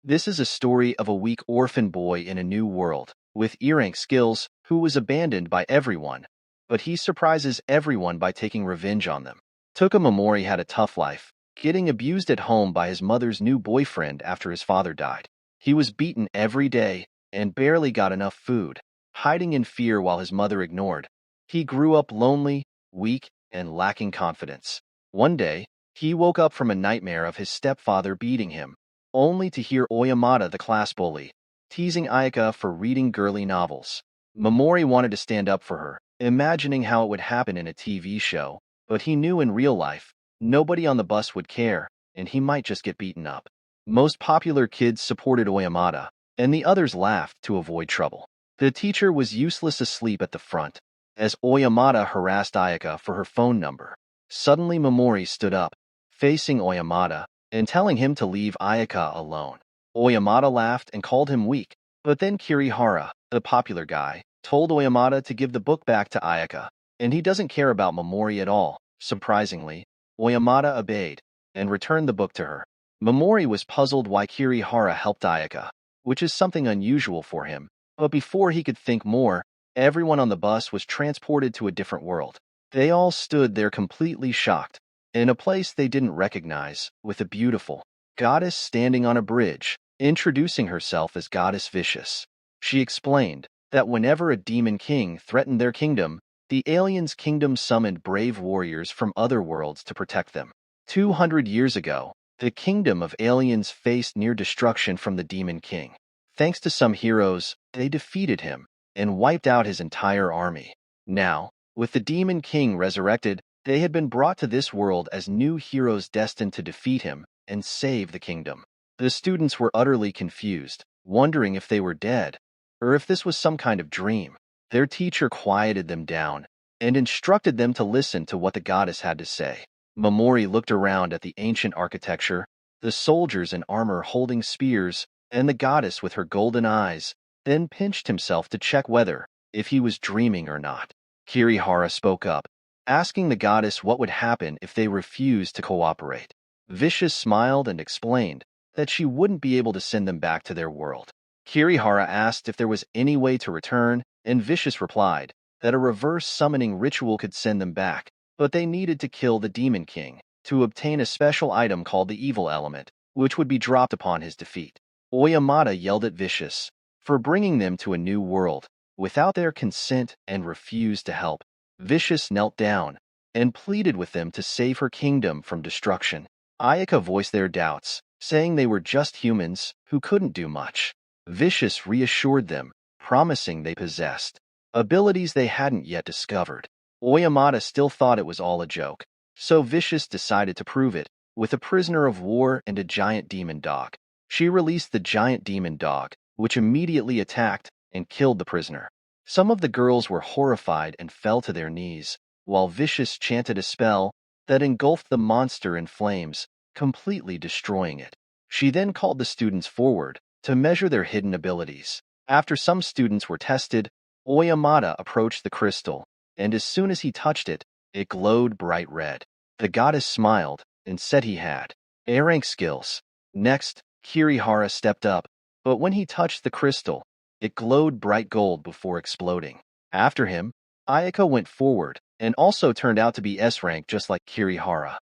This is a story of a weak orphan boy in a new world, with E-rank skills, who was abandoned by everyone, but he surprises everyone by taking revenge on them. Toka Momori had a tough life, getting abused at home by his mother's new boyfriend after his father died. He was beaten every day and barely got enough food, hiding in fear while his mother ignored. He grew up lonely, weak, and lacking confidence. One day, he woke up from a nightmare of his stepfather beating him, only to hear Oyamata, the class bully, teasing Ayaka for reading girly novels. Momori wanted to stand up for her, imagining how it would happen in a TV show, but he knew in real life, nobody on the bus would care, and he might just get beaten up. Most popular kids supported Oyamata, and the others laughed to avoid trouble. The teacher was useless asleep at the front, as Oyamata harassed Ayaka for her phone number. Suddenly Momori stood up, facing Oyamata, and telling him to leave Ayaka alone. Oyamata laughed and called him weak, but then Kirihara, the popular guy, told Oyamata to give the book back to Ayaka, and he doesn't care about Momori at all. Surprisingly, Oyamata obeyed and returned the book to her. Momori was puzzled why Kirihara helped Ayaka, which is something unusual for him, but before he could think more, everyone on the bus was transported to a different world. They all stood there completely shocked, in a place they didn't recognize, with a beautiful goddess standing on a bridge, introducing herself as Goddess Vicious. She explained that whenever a demon king threatened their kingdom, the aliens' kingdom summoned brave warriors from other worlds to protect them. 200 years ago, the kingdom of aliens faced near destruction from the demon king. Thanks to some heroes, they defeated him and wiped out his entire army. Now, with the demon king resurrected, they had been brought to this world as new heroes destined to defeat him and save the kingdom. The students were utterly confused, wondering if they were dead, or if this was some kind of dream. Their teacher quieted them down and instructed them to listen to what the goddess had to say. Momori looked around at the ancient architecture, the soldiers in armor holding spears, and the goddess with her golden eyes, then pinched himself to check whether if he was dreaming or not. Kirihara spoke up, asking the goddess what would happen if they refused to cooperate. Vicious smiled and explained that she wouldn't be able to send them back to their world. Kirihara asked if there was any way to return, and Vicious replied that a reverse summoning ritual could send them back, but they needed to kill the Demon King to obtain a special item called the Evil Element, which would be dropped upon his defeat. Oyamata yelled at Vicious for bringing them to a new world without their consent and refused to help. Vicious knelt down and pleaded with them to save her kingdom from destruction. Ayaka voiced their doubts, saying they were just humans who couldn't do much. Vicious reassured them, promising they possessed abilities they hadn't yet discovered. Oyamata still thought it was all a joke, so Vicious decided to prove it with a prisoner of war and a giant demon dog. She released the giant demon dog, which immediately attacked and killed the prisoner. Some of the girls were horrified and fell to their knees, while Vicious chanted a spell that engulfed the monster in flames, completely destroying it. She then called the students forward to measure their hidden abilities. After some students were tested, Oyamata approached the crystal, and as soon as he touched it, it glowed bright red. The goddess smiled and said he had A-rank skills. Next, Kirihara stepped up, but when he touched the crystal, it glowed bright gold before exploding. After him, Ayaka went forward and also turned out to be S-rank just like Kirihara.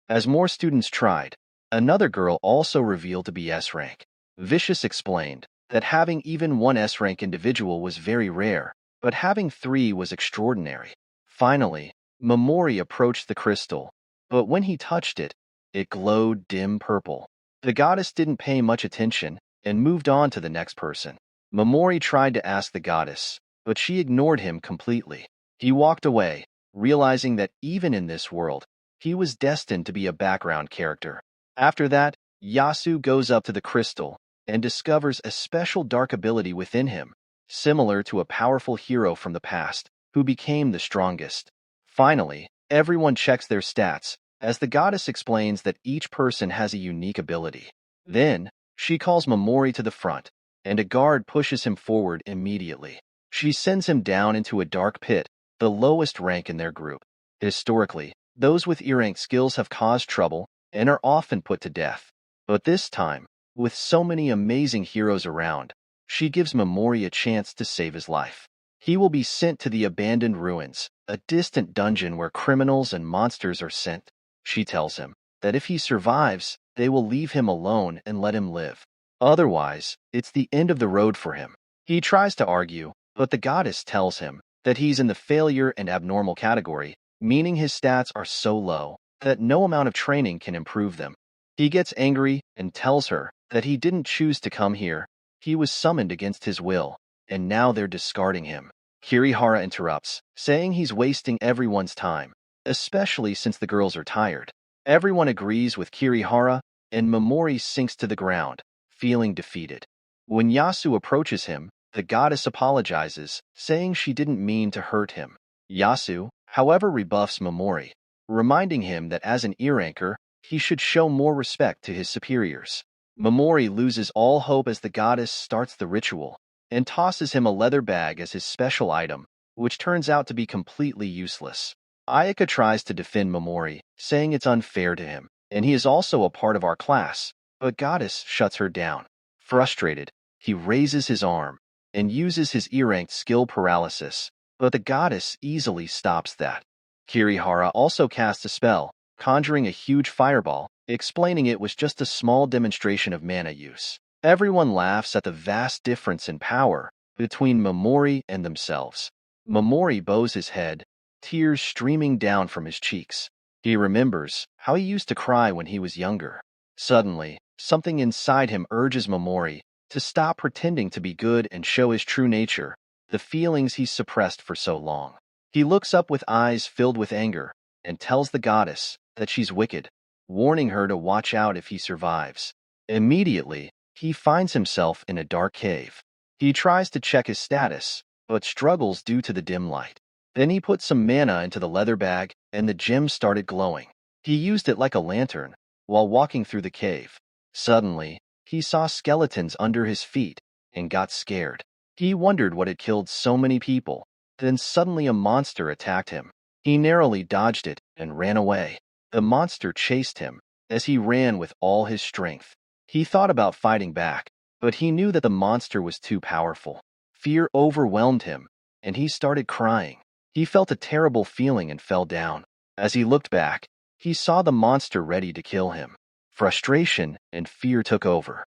As more students tried, another girl also revealed to be S-rank. Vicious explained that having even one S-rank individual was very rare, but having 3 was extraordinary. Finally, Momori approached the crystal, but when he touched it, it glowed dim purple. The goddess didn't pay much attention and moved on to the next person. Momori tried to ask the goddess, but she ignored him completely. He walked away, realizing that even in this world, he was destined to be a background character. After that, Yasu goes up to the crystal and discovers a special dark ability within him, similar to a powerful hero from the past, who became the strongest. Finally, everyone checks their stats, as the goddess explains that each person has a unique ability. Then, she calls Momori to the front, and a guard pushes him forward immediately. She sends him down into a dark pit, the lowest rank in their group. Historically, those with E-rank skills have caused trouble and are often put to death. But this time, With so many amazing heroes around, she gives Momori a chance to save his life. He will be sent to the abandoned ruins, a distant dungeon where criminals and monsters are sent. She tells him that if he survives, they will leave him alone and let him live. Otherwise, it's the end of the road for him. He tries to argue, but the goddess tells him that he's in the failure and abnormal category, meaning his stats are so low that no amount of training can improve them. He gets angry and tells her that he didn't choose to come here. He was summoned against his will, and now they're discarding him. Kirihara interrupts, saying he's wasting everyone's time, especially since the girls are tired. Everyone agrees with Kirihara, and Momori sinks to the ground, feeling defeated. When Yasu approaches him, the goddess apologizes, saying she didn't mean to hurt him. Yasu, however, rebuffs Momori, reminding him that as an ear-anchor, he should show more respect to his superiors. Momori loses all hope as the goddess starts the ritual, and tosses him a leather bag as his special item, which turns out to be completely useless. Ayaka tries to defend Momori, saying it's unfair to him, and he is also a part of our class, but Goddess shuts her down. Frustrated, he raises his arm and uses his E-ranked skill paralysis, but the Goddess easily stops that. Kirihara also casts a spell, conjuring a huge fireball, explaining it was just a small demonstration of mana use. Everyone laughs at the vast difference in power between Momori and themselves. Momori bows his head, tears streaming down from his cheeks. He remembers how he used to cry when he was younger. Suddenly, something inside him urges Momori to stop pretending to be good and show his true nature, the feelings he's suppressed for so long. He looks up with eyes filled with anger and tells the goddess that she's wicked, warning her to watch out if he survives. Immediately, he finds himself in a dark cave. He tries to check his status, but struggles due to the dim light. Then he put some mana into the leather bag, and the gem started glowing. He used it like a lantern while walking through the cave. Suddenly, he saw skeletons under his feet and got scared. He wondered what had killed so many people. Then suddenly a monster attacked him. He narrowly dodged it and ran away. The monster chased him as he ran with all his strength. He thought about fighting back, but he knew that the monster was too powerful. Fear overwhelmed him, and he started crying. He felt a terrible feeling and fell down. As he looked back, he saw the monster ready to kill him. Frustration and fear took over.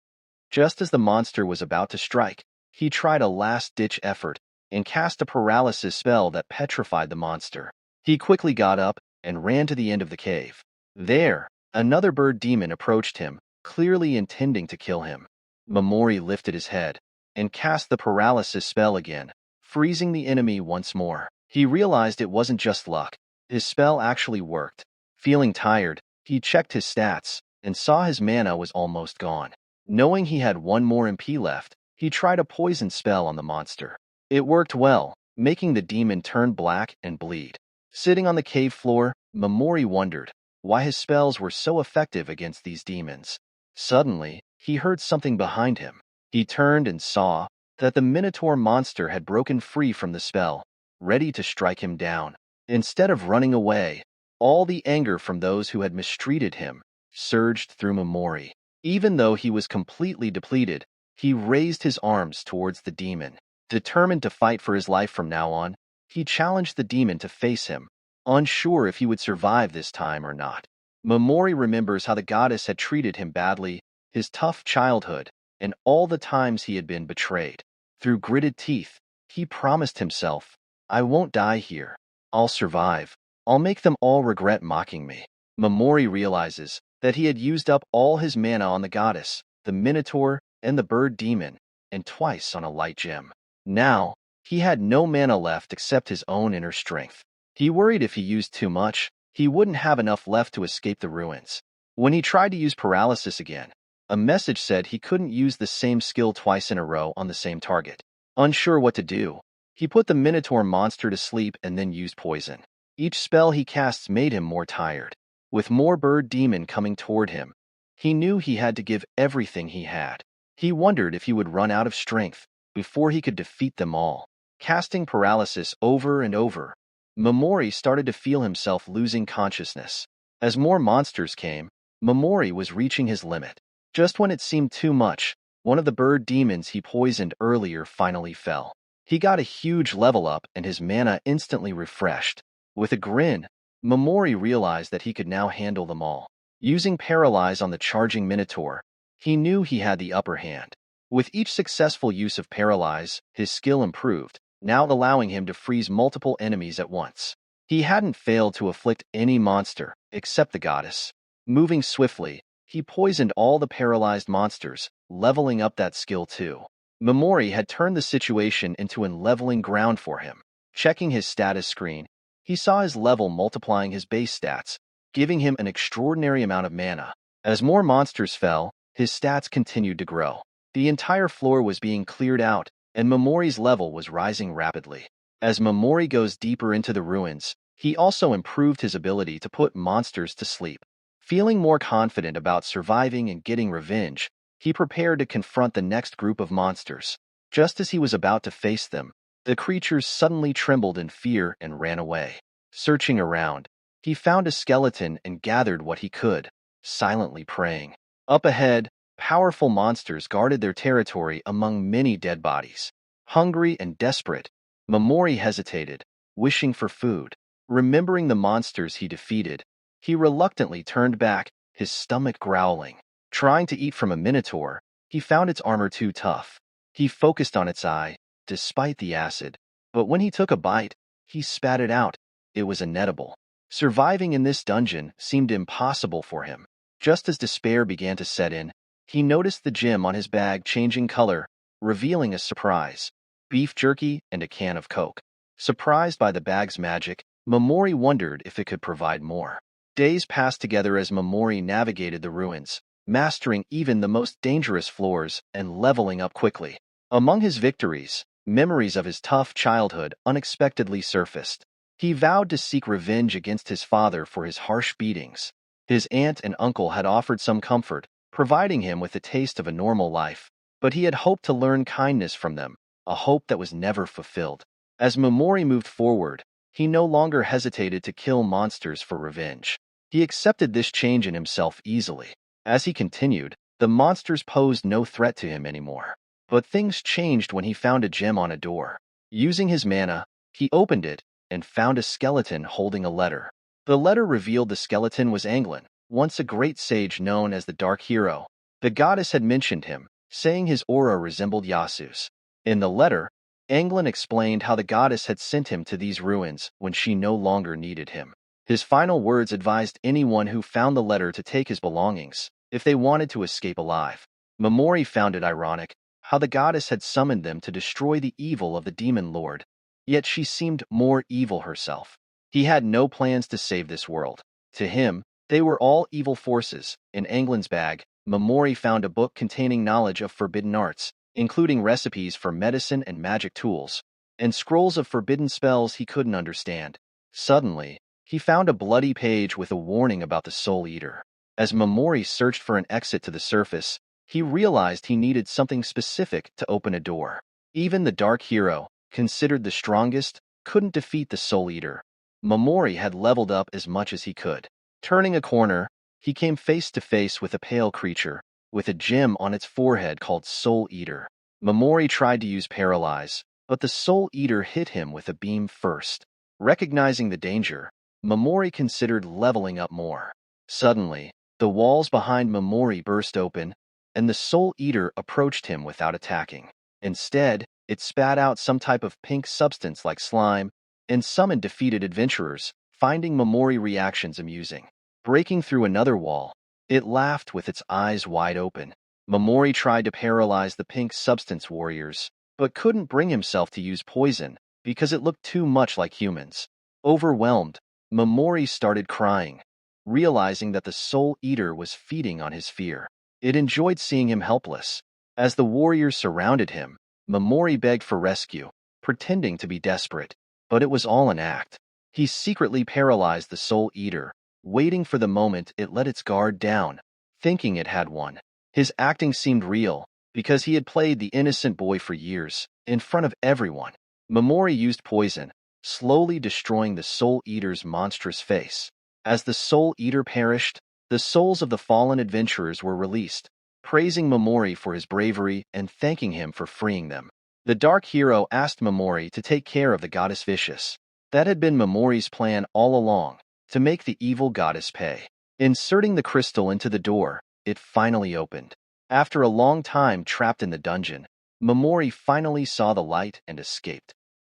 Just as the monster was about to strike, he tried a last-ditch effort and cast a paralysis spell that petrified the monster. He quickly got up and ran to the end of the cave. There, another bird demon approached him, clearly intending to kill him. Momori lifted his head and cast the paralysis spell again, freezing the enemy once more. He realized it wasn't just luck. His spell actually worked. Feeling tired, he checked his stats and saw his mana was almost gone. Knowing he had one more MP left, he tried a poison spell on the monster. It worked well, making the demon turn black and bleed. Sitting on the cave floor, Momori wondered why his spells were so effective against these demons. Suddenly, he heard something behind him. He turned and saw that the Minotaur monster had broken free from the spell, ready to strike him down. Instead of running away, all the anger from those who had mistreated him surged through Momori. Even though he was completely depleted, he raised his arms towards the demon. Determined to fight for his life from now on, he challenged the demon to face him, unsure if he would survive this time or not. Momori remembers how the goddess had treated him badly, his tough childhood, and all the times he had been betrayed. Through gritted teeth, he promised himself, "I won't die here. I'll survive. I'll make them all regret mocking me." Momori realizes that he had used up all his mana on the goddess, the Minotaur, and the bird demon, and twice on a light gem. Now, he had no mana left except his own inner strength. He worried if he used too much, he wouldn't have enough left to escape the ruins. When he tried to use paralysis again, a message said he couldn't use the same skill twice in a row on the same target. Unsure what to do, he put the Minotaur monster to sleep and then used poison. Each spell he casts made him more tired. With more bird demon coming toward him, he knew he had to give everything he had. He wondered if he would run out of strength before he could defeat them all. Casting paralysis over and over, Momori started to feel himself losing consciousness. As more monsters came, Momori was reaching his limit. Just when it seemed too much, one of the bird demons he poisoned earlier finally fell. He got a huge level up and his mana instantly refreshed. With a grin, Momori realized that he could now handle them all. Using Paralyze on the charging Minotaur, he knew he had the upper hand. With each successful use of Paralyze, his skill improved, now allowing him to freeze multiple enemies at once. He hadn't failed to afflict any monster, except the goddess. Moving swiftly, he poisoned all the paralyzed monsters, leveling up that skill too. Momori had turned the situation into an leveling ground for him. Checking his status screen, he saw his level multiplying his base stats, giving him an extraordinary amount of mana. As more monsters fell, his stats continued to grow. The entire floor was being cleared out, and Momori's level was rising rapidly. As Momori goes deeper into the ruins, he also improved his ability to put monsters to sleep. Feeling more confident about surviving and getting revenge, he prepared to confront the next group of monsters. Just as he was about to face them, the creatures suddenly trembled in fear and ran away. Searching around, he found a skeleton and gathered what he could, silently praying. Up ahead, powerful monsters guarded their territory among many dead bodies. Hungry and desperate, Momori hesitated, wishing for food. Remembering the monsters he defeated, he reluctantly turned back, his stomach growling. Trying to eat from a minotaur, he found its armor too tough. He focused on its eye, despite the acid, but when he took a bite, he spat it out. It was inedible. Surviving in this dungeon seemed impossible for him. Just as despair began to set in, he noticed the gem on his bag changing color, revealing a surprise: beef jerky and a can of Coke. Surprised by the bag's magic, Momori wondered if it could provide more. Days passed together as Momori navigated the ruins, mastering even the most dangerous floors and leveling up quickly. Among his victories, memories of his tough childhood unexpectedly surfaced. He vowed to seek revenge against his father for his harsh beatings. His aunt and uncle had offered some comfort, providing him with a taste of a normal life, but he had hoped to learn kindness from them, a hope that was never fulfilled. As Momori moved forward, he no longer hesitated to kill monsters for revenge. He accepted this change in himself easily. As he continued, the monsters posed no threat to him anymore. But things changed when he found a gem on a door. Using his mana, he opened it and found a skeleton holding a letter. The letter revealed the skeleton was Anglin, once a great sage known as the Dark Hero. The goddess had mentioned him, saying his aura resembled Yasu's. In the letter, Anglin explained how the goddess had sent him to these ruins when she no longer needed him. His final words advised anyone who found the letter to take his belongings, if they wanted to escape alive. Momori found it ironic how the goddess had summoned them to destroy the evil of the demon lord, yet she seemed more evil herself. He had no plans to save this world. To him, they were all evil forces. In Anglin's bag, Momori found a book containing knowledge of forbidden arts, including recipes for medicine and magic tools, and scrolls of forbidden spells he couldn't understand. Suddenly, he found a bloody page with a warning about the Soul Eater. As Momori searched for an exit to the surface, he realized he needed something specific to open a door. Even the Dark Hero, considered the strongest, couldn't defeat the Soul Eater. Momori had leveled up as much as he could. Turning a corner, he came face to face with a pale creature, with a gem on its forehead called Soul Eater. Momori tried to use Paralyze, but the Soul Eater hit him with a beam first. Recognizing the danger, Momori considered leveling up more. Suddenly, the walls behind Momori burst open, and the Soul Eater approached him without attacking. Instead, it spat out some type of pink substance like slime, and summoned defeated adventurers, finding Momori reactions amusing. Breaking through another wall, it laughed with its eyes wide open. Momori tried to paralyze the pink substance warriors, but couldn't bring himself to use poison because it looked too much like humans. Overwhelmed, Momori started crying, realizing that the Soul Eater was feeding on his fear. It enjoyed seeing him helpless. As the warriors surrounded him, Momori begged for rescue, pretending to be desperate, but it was all an act. He secretly paralyzed the Soul Eater, waiting for the moment it let its guard down, thinking it had won. His acting seemed real, because he had played the innocent boy for years, in front of everyone. Momori used poison, slowly destroying the Soul Eater's monstrous face. As the Soul Eater perished, the souls of the fallen adventurers were released, praising Momori for his bravery and thanking him for freeing them. The Dark Hero asked Momori to take care of the goddess Vicious. That had been Momori's plan all along, to make the evil goddess pay. Inserting the crystal into the door, it finally opened. After a long time trapped in the dungeon, Momori finally saw the light and escaped.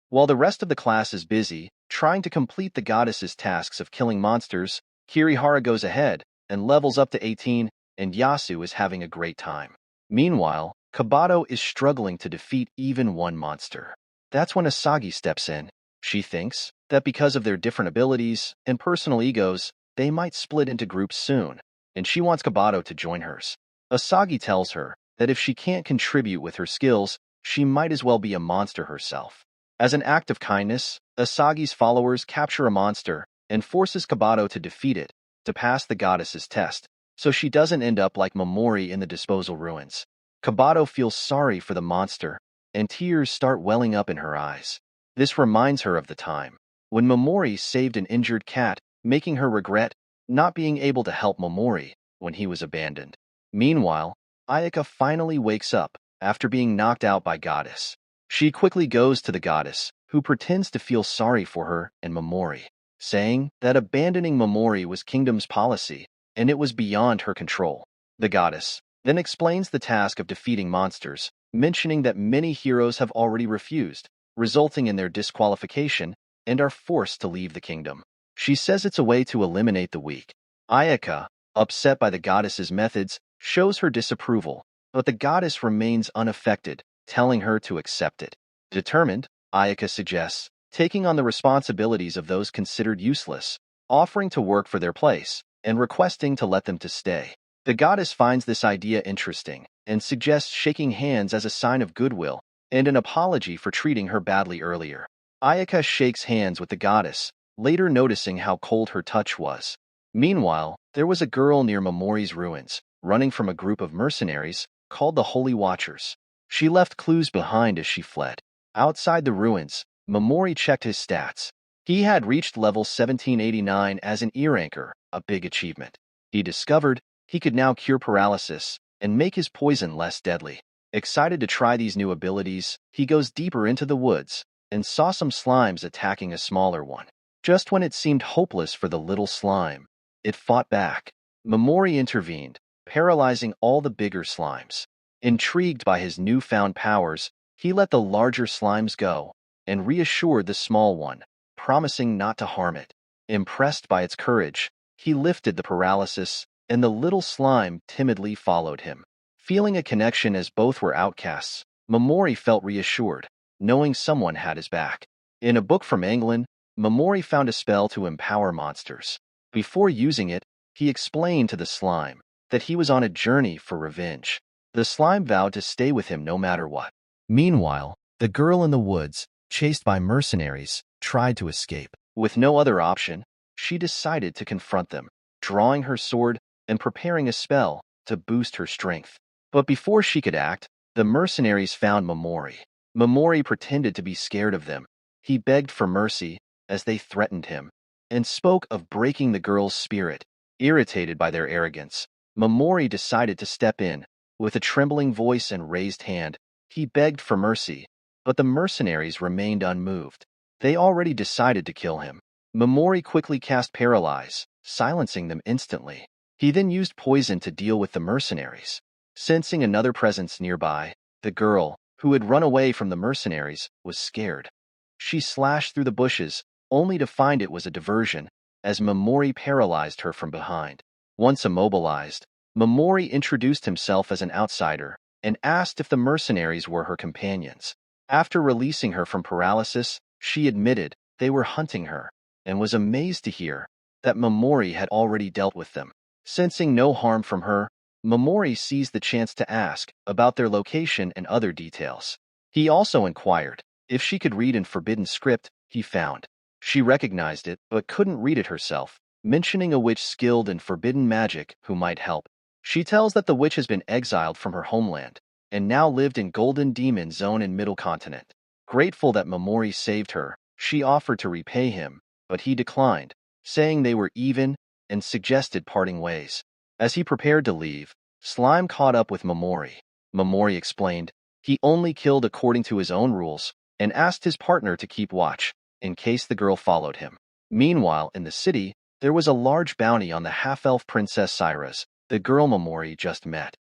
While the rest of the class is busy, trying to complete the goddess's tasks of killing monsters, Kirihara goes ahead and levels up to 18, and Yasu is having a great time. Meanwhile, Kabato is struggling to defeat even one monster. That's when Asagi steps in. She thinks that because of their different abilities and personal egos, they might split into groups soon, and she wants Kabato to join hers. Asagi tells her that if she can't contribute with her skills, she might as well be a monster herself. As an act of kindness, Asagi's followers capture a monster and forces Kabato to defeat it to pass the goddess's test, so she doesn't end up like Momori in the disposal ruins. Kabato feels sorry for the monster, and tears start welling up in her eyes. This reminds her of the time when Momori saved an injured cat, making her regret not being able to help Momori when he was abandoned. Meanwhile, Ayaka finally wakes up after being knocked out by Goddess. She quickly goes to the goddess, who pretends to feel sorry for her and Momori, saying that abandoning Momori was Kingdom's policy, and it was beyond her control. The goddess then explains the task of defeating monsters, mentioning that many heroes have already refused, resulting in their disqualification and are forced to leave the kingdom. She says it's a way to eliminate the weak. Ayaka, upset by the goddess's methods, shows her disapproval, but the goddess remains unaffected, telling her to accept it. Determined, Ayaka suggests taking on the responsibilities of those considered useless, offering to work for their place, and requesting to let them to stay. The goddess finds this idea interesting and suggests shaking hands as a sign of goodwill and an apology for treating her badly earlier. Ayaka shakes hands with the goddess, later noticing how cold her touch was. Meanwhile, there was a girl near Momori's ruins, running from a group of mercenaries called the Holy Watchers. She left clues behind as she fled. Outside the ruins, Momori checked his stats. He had reached level 1789 as an ear anchor, a big achievement. He discovered he could now cure paralysis and make his poison less deadly. Excited to try these new abilities, he goes deeper into the woods and saw some slimes attacking a smaller one. Just when it seemed hopeless for the little slime, it fought back. Momori intervened, paralyzing all the bigger slimes. Intrigued by his newfound powers, he let the larger slimes go and reassured the small one, promising not to harm it. Impressed by its courage, he lifted the paralysis, and the little slime timidly followed him. Feeling a connection as both were outcasts, Momori felt reassured, knowing someone had his back. In a book from England, Momori found a spell to empower monsters. Before using it, he explained to the slime that he was on a journey for revenge. The slime vowed to stay with him no matter what. Meanwhile, the girl in the woods, chased by mercenaries, tried to escape. With no other option, she decided to confront them, drawing her sword and preparing a spell to boost her strength. But before she could act, the mercenaries found Momori. Momori pretended to be scared of them. He begged for mercy as they threatened him, and spoke of breaking the girl's spirit. Irritated by their arrogance, Momori decided to step in. With a trembling voice and raised hand, he begged for mercy, but the mercenaries remained unmoved. They already decided to kill him. Momori quickly cast Paralyze, silencing them instantly. He then used poison to deal with the mercenaries. Sensing another presence nearby, the girl, who had run away from the mercenaries, was scared. She slashed through the bushes, only to find it was a diversion, as Momori paralyzed her from behind. Once immobilized, Momori introduced himself as an outsider and asked if the mercenaries were her companions. After releasing her from paralysis, she admitted they were hunting her, and was amazed to hear that Momori had already dealt with them. Sensing no harm from her, Momori seized the chance to ask about their location and other details. He also inquired if she could read in forbidden script he found. She recognized it but couldn't read it herself, mentioning a witch skilled in forbidden magic who might help. She tells that the witch has been exiled from her homeland and now lived in Golden Demon Zone in Middle Continent. Grateful that Momori saved her, she offered to repay him, but he declined, saying they were even and suggested parting ways. As he prepared to leave, Slime caught up with Momori. Momori explained he only killed according to his own rules and asked his partner to keep watch in case the girl followed him. Meanwhile, in the city, there was a large bounty on the half-elf Princess Syras, the girl Momori just met.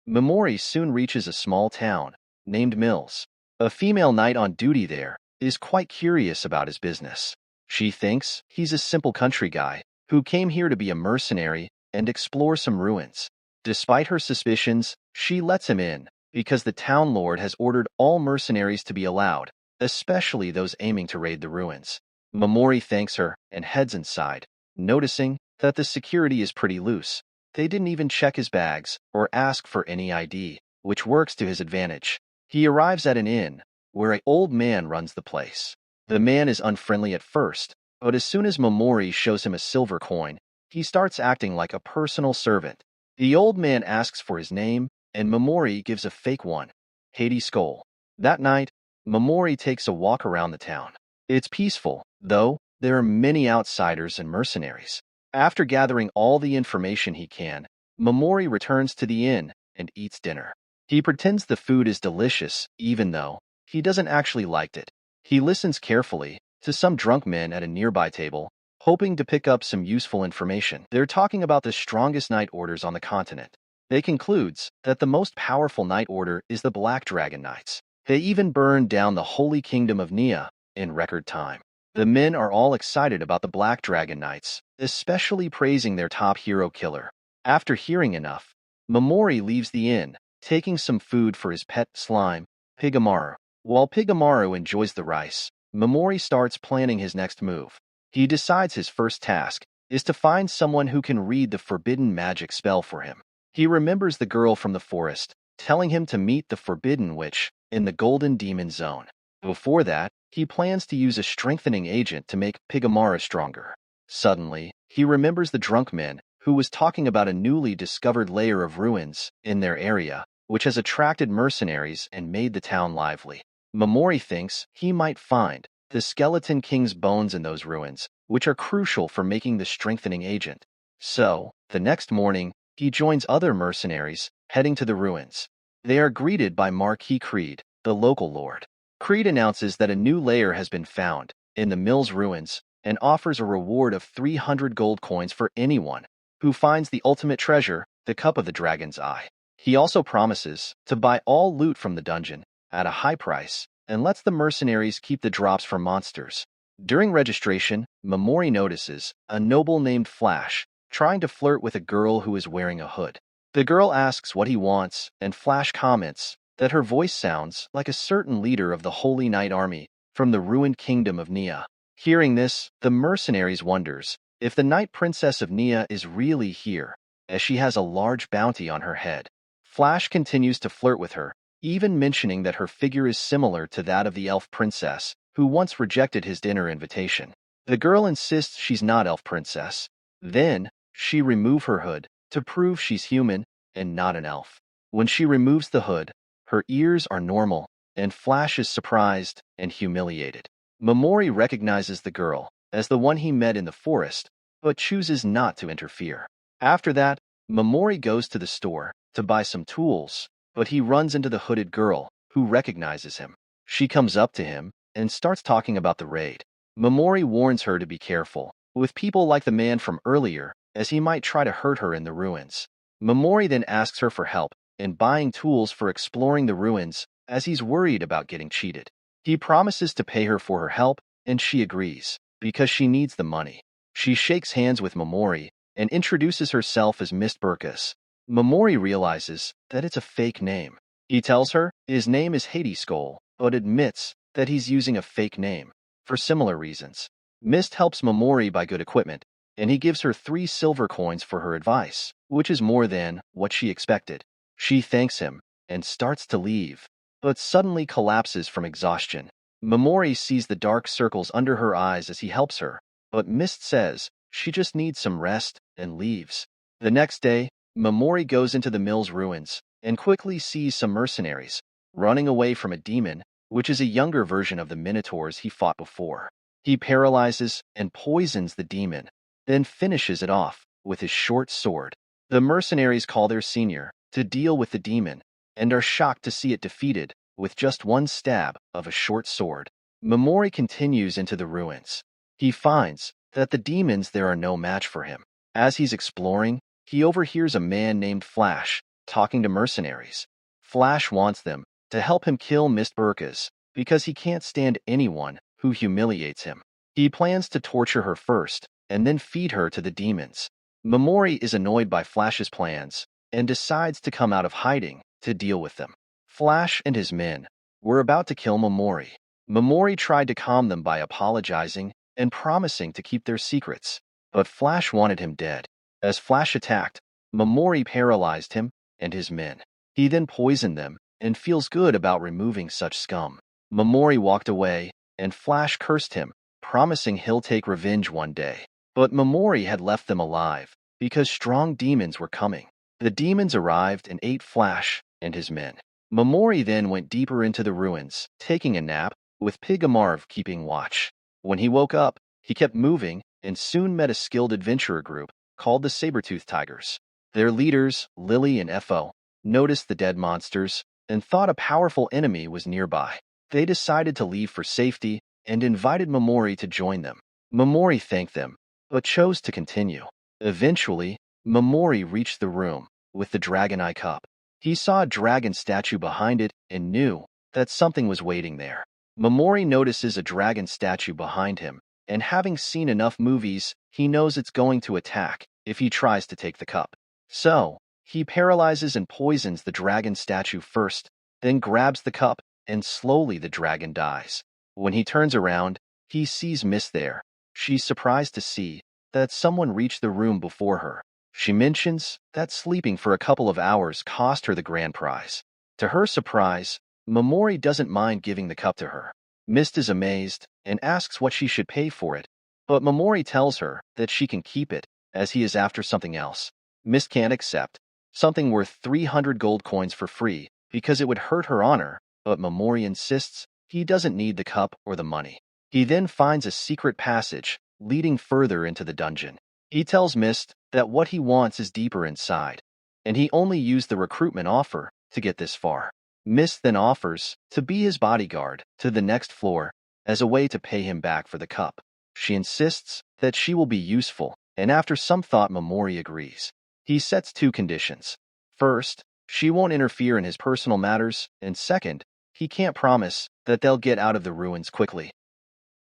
Momori soon reaches a small town named Mills. A female knight on duty there is quite curious about his business. She thinks he's a simple country guy who came here to be a mercenary and explore some ruins. Despite her suspicions, she lets him in because the town lord has ordered all mercenaries to be allowed, especially those aiming to raid the ruins. Momori thanks her and heads inside, noticing that the security is pretty loose. They didn't even check his bags or ask for any ID, which works to his advantage. He arrives at an inn, where an old man runs the place. The man is unfriendly at first, but as soon as Momori shows him a silver coin, he starts acting like a personal servant. The old man asks for his name, and Momori gives a fake one, Hades Skull. That night, Momori takes a walk around the town. It's peaceful, though there are many outsiders and mercenaries. After gathering all the information he can, Momori returns to the inn and eats dinner. He pretends the food is delicious, even though he doesn't actually like it. He listens carefully to some drunk men at a nearby table, hoping to pick up some useful information. They're talking about the strongest knight orders on the continent. They concludes that the most powerful knight order is the Black Dragon Knights. They even burned down the Holy Kingdom of Nia in record time. The men are all excited about the Black Dragon Knights, especially praising their top hero killer. After hearing enough, Momori leaves the inn, taking some food for his pet slime, Pigamaru. While Pigamaru enjoys the rice, Momori starts planning his next move. He decides his first task is to find someone who can read the forbidden magic spell for him. He remembers the girl from the forest, telling him to meet the Forbidden Witch in the Golden Demon Zone. Before that, he plans to use a strengthening agent to make Pigamaru stronger. Suddenly, he remembers the drunk man who was talking about a newly discovered layer of ruins in their area, which has attracted mercenaries and made the town lively. Momori thinks he might find the Skeleton King's bones in those ruins, which are crucial for making the strengthening agent. So, the next morning, he joins other mercenaries heading to the ruins. They are greeted by Marquis Creed, the local lord. Creed announces that a new layer has been found in the Mills ruins and offers a reward of 300 gold coins for anyone who finds the ultimate treasure, the Cup of the Dragon's Eye. He also promises to buy all loot from the dungeon at a high price and lets the mercenaries keep the drops for monsters. During registration, Momori notices a noble named Flash trying to flirt with a girl who is wearing a hood. The girl asks what he wants, and Flash comments that her voice sounds like a certain leader of the Holy Knight Army from the ruined kingdom of Nia. Hearing this, the mercenaries wonders if the Night Princess of Nia is really here, as she has a large bounty on her head. Flash continues to flirt with her, even mentioning that her figure is similar to that of the elf princess, who once rejected his dinner invitation. The girl insists she's not elf princess. Then, she removes her hood to prove she's human and not an elf. When she removes the hood, her ears are normal, and Flash is surprised and humiliated. Momori recognizes the girl as the one he met in the forest, but chooses not to interfere. After that, Momori goes to the store to buy some tools, but he runs into the hooded girl, who recognizes him. She comes up to him and starts talking about the raid. Momori warns her to be careful with people like the man from earlier, as he might try to hurt her in the ruins. Momori then asks her for help in buying tools for exploring the ruins, as he's worried about getting cheated. He promises to pay her for her help, and she agrees, because she needs the money. She shakes hands with Momori and introduces herself as Miss Burkus. Momori realizes that it's a fake name. He tells her his name is Hades Skull, but admits that he's using a fake name for similar reasons. Mist helps Momori buy good equipment, and he gives her 3 silver coins for her advice, which is more than what she expected. She thanks him and starts to leave, but suddenly collapses from exhaustion. Momori sees the dark circles under her eyes as he helps her, but Mist says she just needs some rest and leaves. The next day, Momori goes into the Mills ruins and quickly sees some mercenaries running away from a demon, which is a younger version of the minotaurs he fought before. He paralyzes and poisons the demon, then finishes it off with his short sword. The mercenaries call their senior to deal with the demon and are shocked to see it defeated with just one stab of a short sword. Mamori continues into the ruins. He finds that the demons there are no match for him. As he's exploring, he overhears a man named Flash talking to mercenaries. Flash wants them to help him kill Miss Burkas because he can't stand anyone who humiliates him. He plans to torture her first and then feed her to the demons. Mamori is annoyed by Flash's plans and decides to come out of hiding to deal with them. Flash and his men were about to kill Mamori. Mamori tried to calm them by apologizing and promising to keep their secrets, but Flash wanted him dead. As Flash attacked, Mamori paralyzed him and his men. He then poisoned them and feels good about removing such scum. Mamori walked away, and Flash cursed him, promising he'll take revenge one day. But Mamori had left them alive because strong demons were coming. The demons arrived and ate Flash and his men. Mamori then went deeper into the ruins, taking a nap, with Pigamarv keeping watch. When he woke up, he kept moving and soon met a skilled adventurer group called the Sabertooth Tigers. Their leaders, Lily and Fo, noticed the dead monsters and thought a powerful enemy was nearby. They decided to leave for safety and invited Mamori to join them. Mamori thanked them, but chose to continue. Eventually, Mamori reached the room with the dragon eye cup. He saw a dragon statue behind it and knew that something was waiting there. Mamori notices a dragon statue behind him, and having seen enough movies, he knows it's going to attack if he tries to take the cup. So, he paralyzes and poisons the dragon statue first, then grabs the cup, and slowly the dragon dies. When he turns around, he sees Miss there. She's surprised to see that someone reached the room before her. She mentions that sleeping for a couple of hours cost her the grand prize. To her surprise, Mamori doesn't mind giving the cup to her. Mist is amazed and asks what she should pay for it, but Mamori tells her that she can keep it, as he is after something else. Mist can't accept something worth 300 gold coins for free because it would hurt her honor, but Mamori insists he doesn't need the cup or the money. He then finds a secret passage leading further into the dungeon. He tells Mist that what he wants is deeper inside, and he only used the recruitment offer to get this far. Mist then offers to be his bodyguard to the next floor as a way to pay him back for the cup. She insists that she will be useful, and after some thought Mamori agrees. He sets two conditions. First, she won't interfere in his personal matters, and second, he can't promise that they'll get out of the ruins quickly.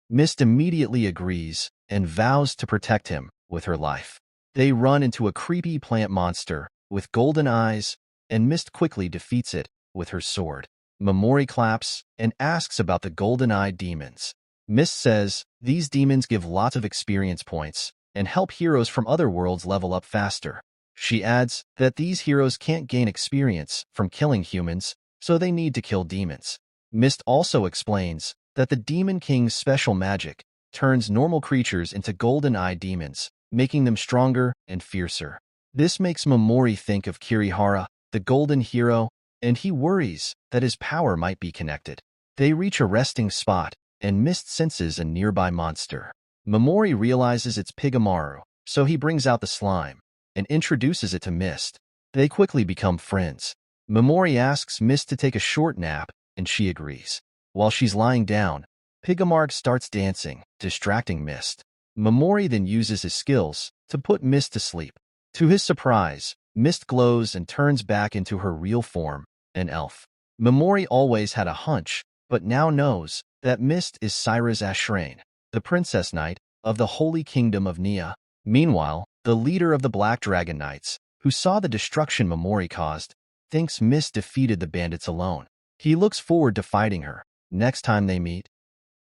Mist immediately agrees and vows to protect him with her life. They run into a creepy plant monster with golden eyes, and Mist quickly defeats it with her sword. Mamori claps and asks about the golden-eyed demons. Mist says these demons give lots of experience points and help heroes from other worlds level up faster. She adds that these heroes can't gain experience from killing humans, so they need to kill demons. Mist also explains that the Demon King's special magic turns normal creatures into golden-eyed demons, making them stronger and fiercer. This makes Mamori think of Kirihara, the golden hero, and he worries that his power might be connected. They reach a resting spot, and Mist senses a nearby monster. Mamori realizes it's Pigamaru, so he brings out the slime and introduces it to Mist. They quickly become friends. Mamori asks Mist to take a short nap, and she agrees. While she's lying down, Pigamaru starts dancing, distracting Mist. Mamori then uses his skills to put Mist to sleep. To his surprise, Mist glows and turns back into her real form, an elf. Mamori always had a hunch, but now knows that Mist is Syraz Ashrain, the Princess Knight of the Holy Kingdom of Nia. Meanwhile, the leader of the Black Dragon Knights, who saw the destruction Mamori caused, thinks Mist defeated the bandits alone. He looks forward to fighting her next time they meet.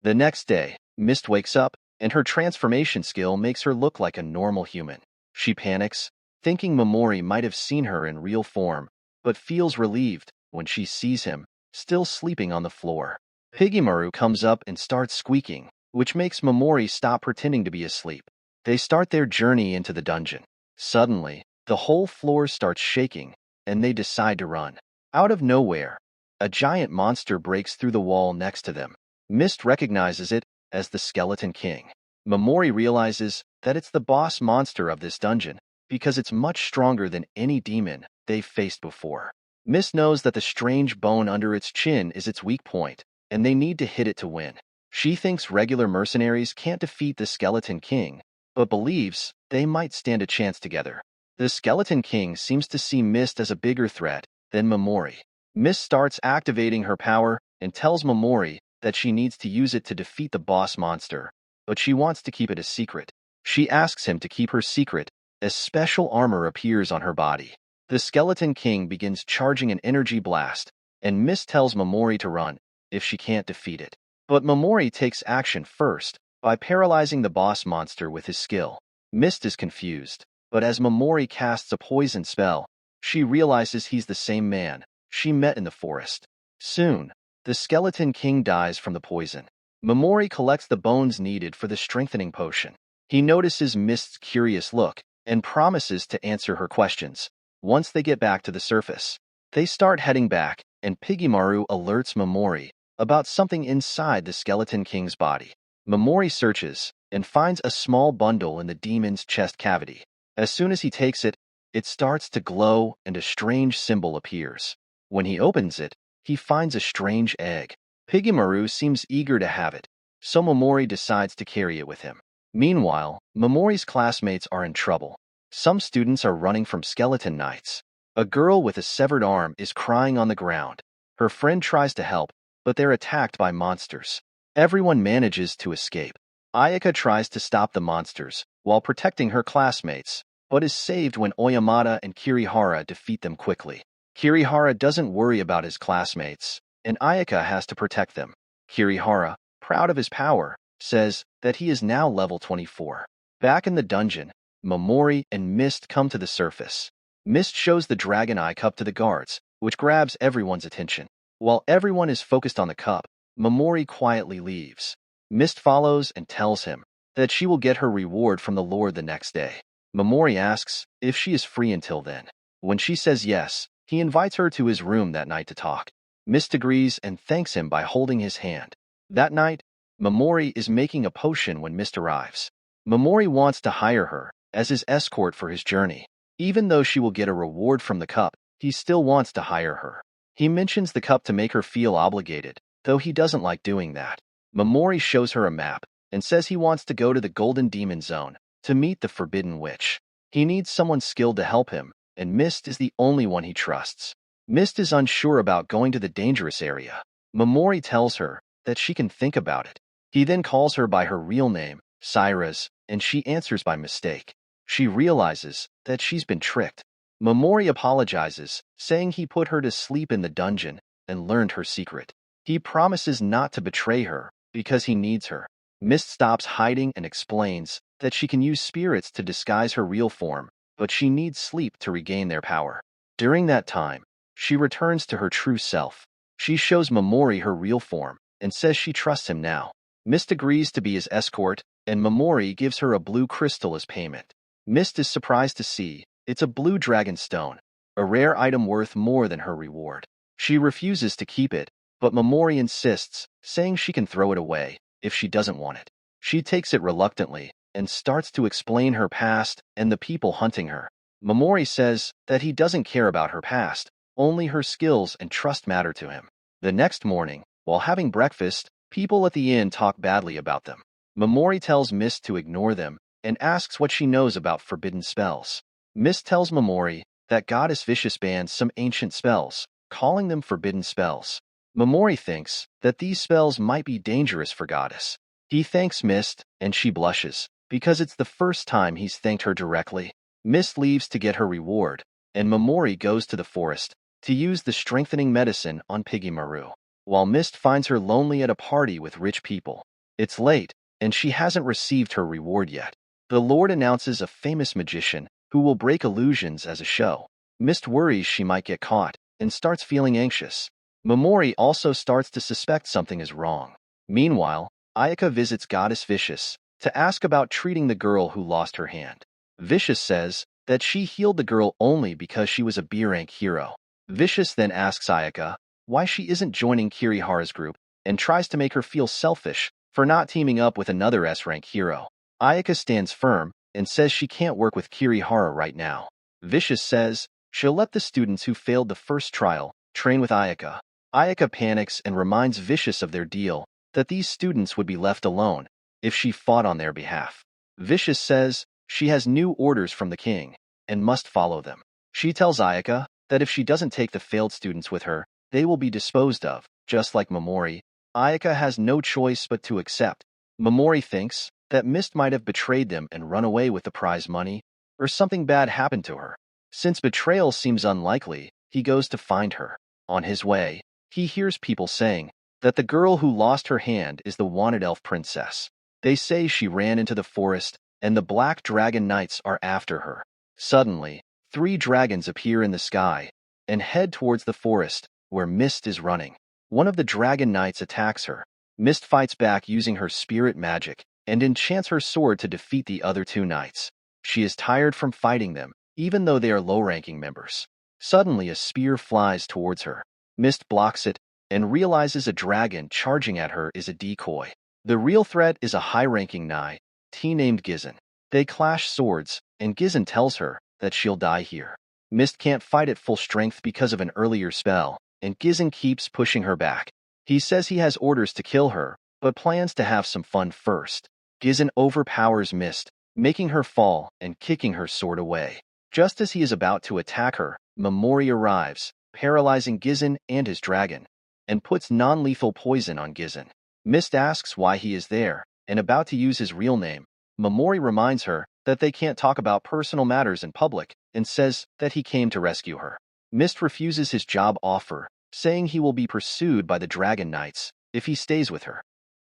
The next day, Mist wakes up, and her transformation skill makes her look like a normal human. She panics, thinking Mamori might have seen her in real form, but feels relieved when she sees him, still sleeping on the floor. Pigamaru comes up and starts squeaking, which makes Mamori stop pretending to be asleep. They start their journey into the dungeon. Suddenly, the whole floor starts shaking, and they decide to run. Out of nowhere, a giant monster breaks through the wall next to them. Mist recognizes it as the Skeleton King. Mamori realizes that it's the boss monster of this dungeon, because it's much stronger than any demon they've faced before. Mist knows that the strange bone under its chin is its weak point, and they need to hit it to win. She thinks regular mercenaries can't defeat the Skeleton King, but believes they might stand a chance together. The Skeleton King seems to see Mist as a bigger threat than Momori. Mist starts activating her power and tells Momori that she needs to use it to defeat the boss monster, but she wants to keep it a secret. She asks him to keep her secret as special armor appears on her body. The Skeleton King begins charging an energy blast, and Mist tells Momori to run if she can't defeat it. But Momori takes action first by paralyzing the boss monster with his skill. Mist is confused, but as Momori casts a poison spell, she realizes he's the same man she met in the forest. Soon, the Skeleton King dies from the poison. Momori collects the bones needed for the strengthening potion. He notices Mist's curious look and promises to answer her questions once they get back to the surface. They start heading back, and Piggymaru alerts Momori about something inside the Skeleton King's body. Momori searches and finds a small bundle in the demon's chest cavity. As soon as he takes it, it starts to glow and a strange symbol appears. When he opens it, he finds a strange egg. Piggymaru seems eager to have it, so Momori decides to carry it with him. Meanwhile, Momori's classmates are in trouble. Some students are running from skeleton knights. A girl with a severed arm is crying on the ground. Her friend tries to help, but they're attacked by monsters. Everyone manages to escape. Ayaka tries to stop the monsters while protecting her classmates, but is saved when Oyamada and Kirihara defeat them quickly. Kirihara doesn't worry about his classmates, and Ayaka has to protect them. Kirihara, proud of his power, says that he is now level 24. Back in the dungeon, Momori and Mist come to the surface. Mist shows the Dragon Eye cup to the guards, which grabs everyone's attention. While everyone is focused on the cup, Momori quietly leaves. Mist follows and tells him that she will get her reward from the Lord the next day. Momori asks if she is free until then. When she says yes, he invites her to his room that night to talk. Mist agrees and thanks him by holding his hand. That night, Momori is making a potion when Mist arrives. Momori wants to hire her as his escort for his journey. Even though she will get a reward from the cup, he still wants to hire her. He mentions the cup to make her feel obligated, though he doesn't like doing that. Momori shows her a map and says he wants to go to the Golden Demon Zone to meet the Forbidden Witch. He needs someone skilled to help him, and Mist is the only one he trusts. Mist is unsure about going to the dangerous area. Momori tells her that she can think about it. He then calls her by her real name, Cyrus, and she answers by mistake. She realizes that she's been tricked. Momori apologizes, saying he put her to sleep in the dungeon and learned her secret. He promises not to betray her because he needs her. Mist stops hiding and explains that she can use spirits to disguise her real form, but she needs sleep to regain their power. During that time, she returns to her true self. She shows Momori her real form and says she trusts him now. Mist agrees to be his escort, and Momori gives her a blue crystal as payment. Mist is surprised to see it's a blue dragon stone, a rare item worth more than her reward. She refuses to keep it, but Momori insists, saying she can throw it away if she doesn't want it. She takes it reluctantly and starts to explain her past and the people hunting her. Momori says that he doesn't care about her past, only her skills and trust matter to him. The next morning, while having breakfast, people at the inn talk badly about them. Momori tells Mist to ignore them and asks what she knows about forbidden spells. Mist tells Momori that Goddess Vicious bans some ancient spells, calling them forbidden spells. Momori thinks that these spells might be dangerous for Goddess. He thanks Mist, and she blushes, because it's the first time he's thanked her directly. Mist leaves to get her reward, and Momori goes to the forest to use the strengthening medicine on Piggymaru, while Mist finds her lonely at a party with rich people. It's late, and she hasn't received her reward yet. The Lord announces a famous magician who will break illusions as a show. Mist worries she might get caught and starts feeling anxious. Momori also starts to suspect something is wrong. Meanwhile, Ayaka visits Goddess Vicious to ask about treating the girl who lost her hand. Vicious says that she healed the girl only because she was a B-rank hero. Vicious then asks Ayaka why she isn't joining Kirihara's group and tries to make her feel selfish for not teaming up with another S-rank hero. Ayaka stands firm and says she can't work with Kirihara right now. Vicious says she'll let the students who failed the first trial train with Ayaka. Ayaka panics and reminds Vicious of their deal, that these students would be left alone if she fought on their behalf. Vicious says she has new orders from the king and must follow them. She tells Ayaka that if she doesn't take the failed students with her, they will be disposed of, just like Momori. Ayaka has no choice but to accept. Momori thinks that Mist might have betrayed them and run away with the prize money, or something bad happened to her. Since betrayal seems unlikely, he goes to find her. On his way, he hears people saying that the girl who lost her hand is the wanted elf princess. They say she ran into the forest, and the Black Dragon Knights are after her. Suddenly, 3 dragons appear in the sky and head towards the forest, where Mist is running. One of the Dragon Knights attacks her. Mist fights back using her spirit magic and enchants her sword to defeat the other 2 knights. She is tired from fighting them, even though they are low-ranking members. Suddenly, a spear flies towards her. Mist blocks it and realizes a dragon charging at her is a decoy. The real threat is a high-ranking Nai, named Gizzen. They clash swords, and Gizzen tells her that she'll die here. Mist can't fight at full strength because of an earlier spell, and Gizzen keeps pushing her back. He says he has orders to kill her, but plans to have some fun first. Gizzen overpowers Mist, making her fall and kicking her sword away. Just as he is about to attack her, Momori arrives, paralyzing Gizzen and his dragon, and puts non-lethal poison on Gizzen. Mist asks why he is there, and about to use his real name. Momori reminds her that they can't talk about personal matters in public, and says that he came to rescue her. Mist refuses his job offer, saying he will be pursued by the Dragon Knights if he stays with her.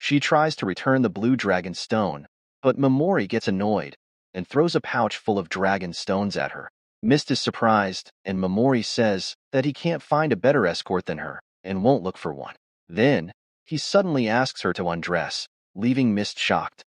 She tries to return the blue dragon stone, but Momori gets annoyed and throws a pouch full of dragon stones at her. Mist is surprised, and Momori says that he can't find a better escort than her and won't look for one. Then, he suddenly asks her to undress, leaving Mist shocked.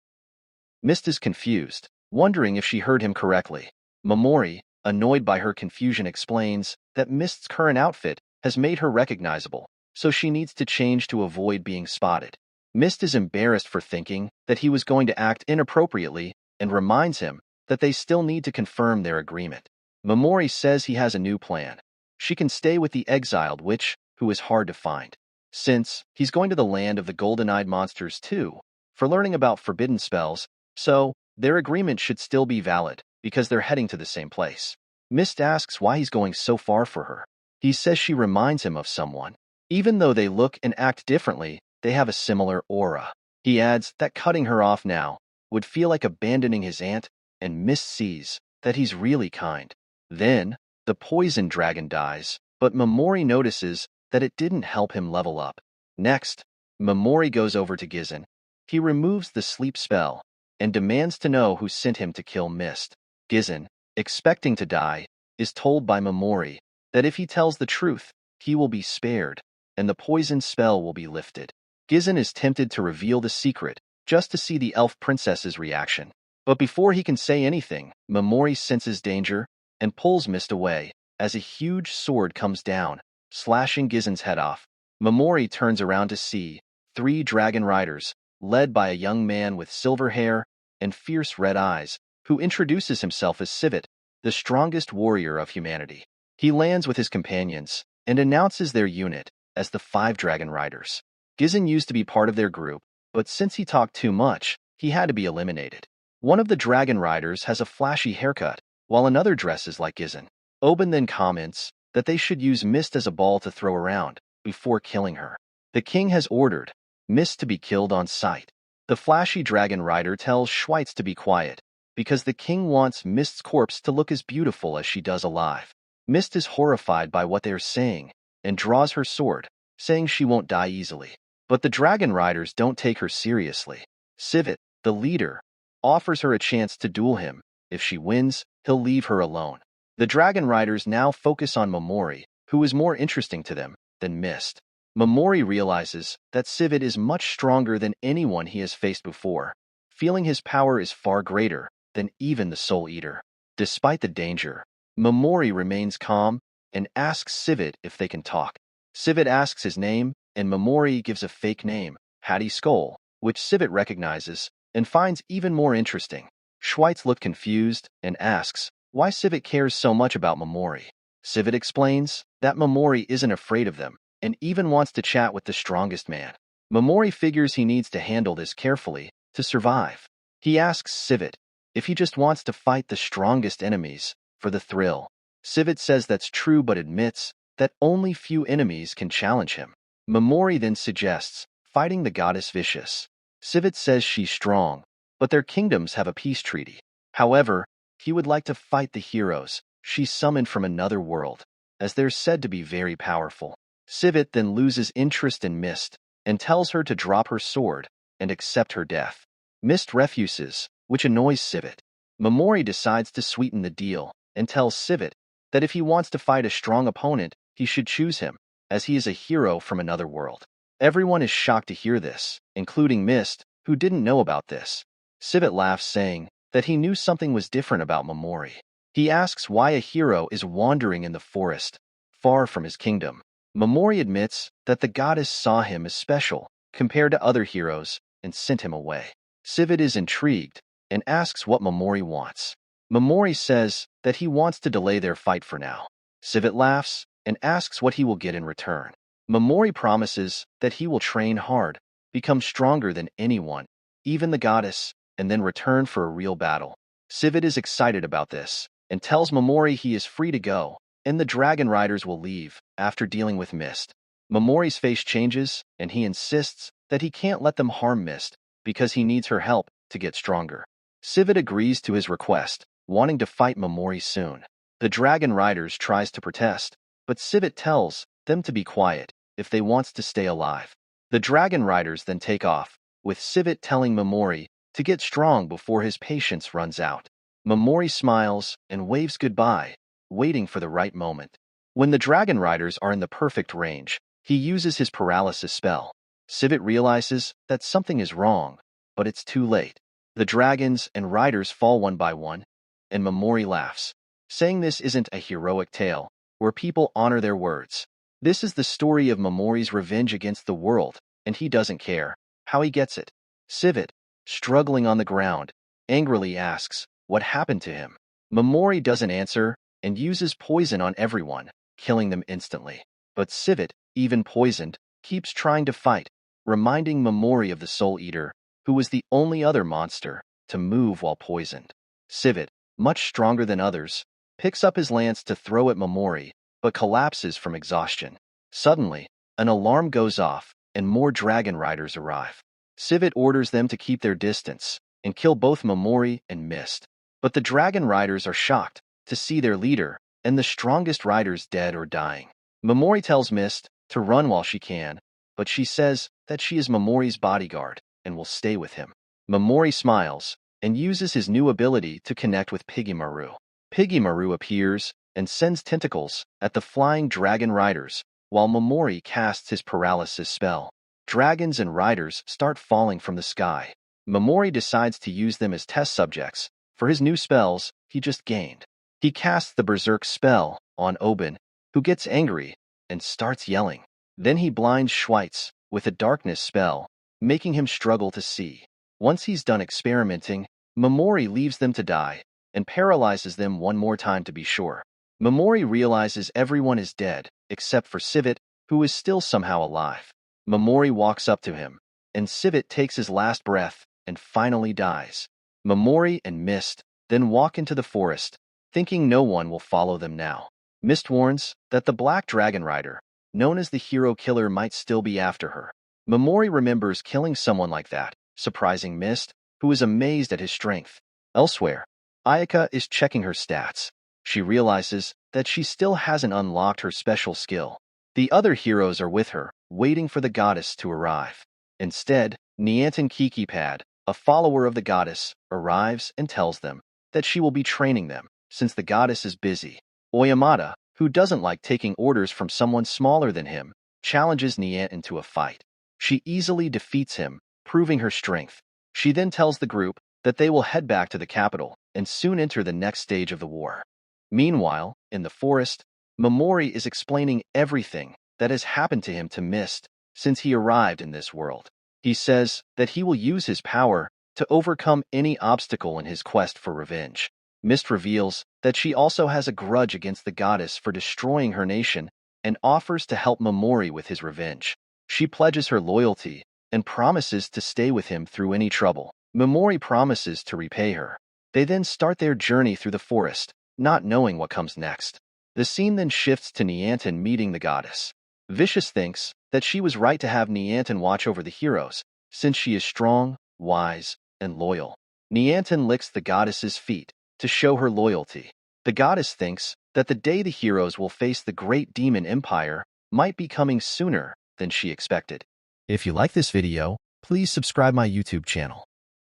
Mist is confused, wondering if she heard him correctly. Momori, annoyed by her confusion, explains that Mist's current outfit has made her recognizable, so she needs to change to avoid being spotted. Mist is embarrassed for thinking that he was going to act inappropriately and reminds him that they still need to confirm their agreement. Momori says he has a new plan. She can stay with the exiled witch, who is hard to find. Since he's going to the land of the golden-eyed monsters too, for learning about forbidden spells, so their agreement should still be valid, because they're heading to the same place. Mist asks why he's going so far for her. He says she reminds him of someone. Even though they look and act differently, they have a similar aura. He adds that cutting her off now would feel like abandoning his aunt, and Mist sees that he's really kind. Then, the poison dragon dies, but Momori notices that it didn't help him level up. Next, Momori goes over to Gizzen. He removes the sleep spell and demands to know who sent him to kill Mist. Gizzen, expecting to die, is told by Momori that if he tells the truth, he will be spared, and the poison spell will be lifted. Gizzen is tempted to reveal the secret, just to see the elf princess's reaction. But before he can say anything, Momori senses danger and pulls Mist away, as a huge sword comes down, slashing Gizzen's head off. Momori turns around to see 3 dragon riders, led by a young man with silver hair and fierce red eyes, who introduces himself as Civet, the strongest warrior of humanity. He lands with his companions and announces their unit as the 5 dragon riders. Gizzen used to be part of their group, but since he talked too much, he had to be eliminated. One of the dragon riders has a flashy haircut, while another dresses like Gizzen. Oben then comments that they should use Mist as a ball to throw around before killing her. The king has ordered Mist to be killed on sight. The flashy dragon rider tells Schweitz to be quiet, because the king wants Mist's corpse to look as beautiful as she does alive. Mist is horrified by what they are saying and draws her sword, saying she won't die easily. But the dragon riders don't take her seriously. Civet, the leader, offers her a chance to duel him. If she wins, he'll leave her alone. The dragon riders now focus on Momori, who is more interesting to them than Mist. Momori realizes that Civet is much stronger than anyone he has faced before, feeling his power is far greater than even the Soul Eater. Despite the danger, Momori remains calm and asks Civet if they can talk. Civet asks his name, and Momori gives a fake name, Hattie Skull, which Civet recognizes and finds even more interesting. Schweitz looked confused and asks why Civet cares so much about Mamori. Civet explains that Mamori isn't afraid of them and even wants to chat with the strongest man. Mamori figures he needs to handle this carefully to survive. He asks Civet if he just wants to fight the strongest enemies for the thrill. Civet says that's true but admits that only few enemies can challenge him. Mamori then suggests fighting the goddess Vicious. Civet says she's strong, but their kingdoms have a peace treaty. However, he would like to fight the heroes she summoned from another world, as they're said to be very powerful. Civet then loses interest in Mist and tells her to drop her sword and accept her death. Mist refuses, which annoys Civet. Mamori decides to sweeten the deal and tells Civet that if he wants to fight a strong opponent, he should choose him, as he is a hero from another world. Everyone is shocked to hear this, including Mist, who didn't know about this. Civet laughs, saying that he knew something was different about Mamori. He asks why a hero is wandering in the forest, far from his kingdom. Mamori admits that the goddess saw him as special compared to other heroes and sent him away. Civet is intrigued and asks what Mamori wants. Mamori says that he wants to delay their fight for now. Civet laughs and asks what he will get in return. Mamori promises that he will train hard, become stronger than anyone, even the goddess, and then return for a real battle. Civet is excited about this and tells Mamori he is free to go, and the dragon riders will leave after dealing with Mist. Mamori's face changes, and he insists that he can't let them harm Mist because he needs her help to get stronger. Civet agrees to his request, wanting to fight Mamori soon. The dragon riders tries to protest, but Civet tells them to be quiet if they wants to stay alive. The dragon riders then take off, with Civet telling Mamori to get strong before his patience runs out. Mamori smiles and waves goodbye, waiting for the right moment. When the dragon riders are in the perfect range, he uses his paralysis spell. Civet realizes that something is wrong, but it's too late. The dragons and riders fall one by one, and Mamori laughs, saying this isn't a heroic tale where people honor their words. This is the story of Mamori's revenge against the world, and he doesn't care how he gets it. Civet, struggling on the ground, angrily asks what happened to him. Mamori doesn't answer and uses poison on everyone, killing them instantly. But Civet, even poisoned, keeps trying to fight, reminding Mamori of the Soul Eater, who was the only other monster to move while poisoned. Civet, much stronger than others, picks up his lance to throw at Mamori, but collapses from exhaustion. Suddenly, an alarm goes off, and more dragon riders arrive. Civet orders them to keep their distance and kill both Mamori and Mist. But the dragon riders are shocked to see their leader and the strongest riders dead or dying. Mamori tells Mist to run while she can, but she says that she is Mamori's bodyguard and will stay with him. Mamori smiles and uses his new ability to connect with Piggymaru. Piggymaru appears and sends tentacles at the flying dragon riders, while Mamori casts his paralysis spell. Dragons and riders start falling from the sky. Mamori decides to use them as test subjects for his new spells he just gained. He casts the Berserk spell on Oben, who gets angry and starts yelling. Then he blinds Schweitz with a darkness spell, making him struggle to see. Once he's done experimenting, Mamori leaves them to die and paralyzes them one more time to be sure. Mamori realizes everyone is dead, except for Civet, who is still somehow alive. Mamori walks up to him, and Civet takes his last breath and finally dies. Mamori and Mist then walk into the forest, thinking no one will follow them now. Mist warns that the Black Dragon Rider, known as the hero killer, might still be after her. Mamori remembers killing someone like that, surprising Mist, who is amazed at his strength. Elsewhere, Ayaka is checking her stats. She realizes that she still hasn't unlocked her special skill. The other heroes are with her, waiting for the goddess to arrive. Instead, Niantin Kikipad, a follower of the goddess, arrives and tells them that she will be training them, since the goddess is busy. Oyamata, who doesn't like taking orders from someone smaller than him, challenges Niantin to a fight. She easily defeats him, proving her strength. She then tells the group that they will head back to the capital and soon enter the next stage of the war. Meanwhile, in the forest, Mamori is explaining everything that has happened to him to Mist since he arrived in this world. He says that he will use his power to overcome any obstacle in his quest for revenge. Mist reveals that she also has a grudge against the goddess for destroying her nation and offers to help Momori with his revenge. She pledges her loyalty and promises to stay with him through any trouble. Momori promises to repay her. They then start their journey through the forest, not knowing what comes next. The scene then shifts to Niantin meeting the goddess. Vicious thinks that she was right to have Niantin watch over the heroes, since she is strong, wise, and loyal. Niantin licks the goddess's feet to show her loyalty. The goddess thinks that the day the heroes will face the great demon empire might be coming sooner than she expected. If you like this video, please subscribe my YouTube channel.